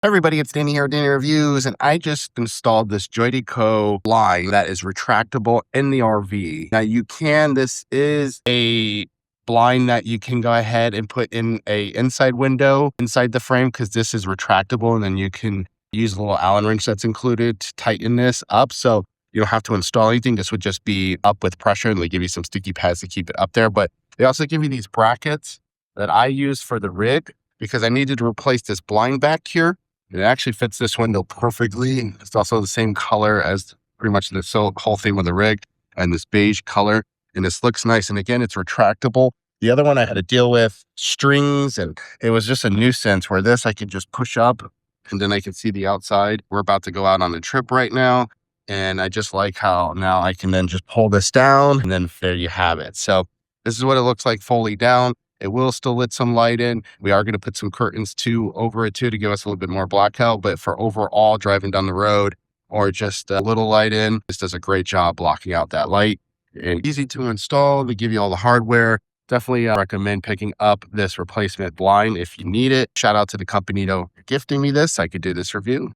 Everybody, it's Danny here, Danny Reviews, and I just installed this Joydeco blind that is retractable in the RV. Now this is a blind that you can go ahead and put in a inside window inside the frame because this is retractable, and then you can use a little Allen wrench that's included to tighten this up. So you don't have to install anything. This would just be up with pressure, and they give you some sticky pads to keep it up there. But they also give you these brackets that I use for the rig because I needed to replace this blind back here. It actually fits this window perfectly. It's also the same color as pretty much the whole thing with the rig, and this beige color. And this looks nice. And again, it's retractable. The other one I had to deal with strings, and it was just a nuisance, where this I could just push up and then I can see the outside. We're about to go out on a trip right now. And I just like how now I can then just pull this down, and then there you have it. So this is what it looks like fully down. It will still let some light in. We are going to put some curtains over it to give us a little bit more blackout. But for overall driving down the road or just a little light in, this does a great job blocking out that light. And easy to install. They give you all the hardware. Definitely recommend picking up this replacement blind if you need it. Shout out to the company for gifting me this. I could do this review.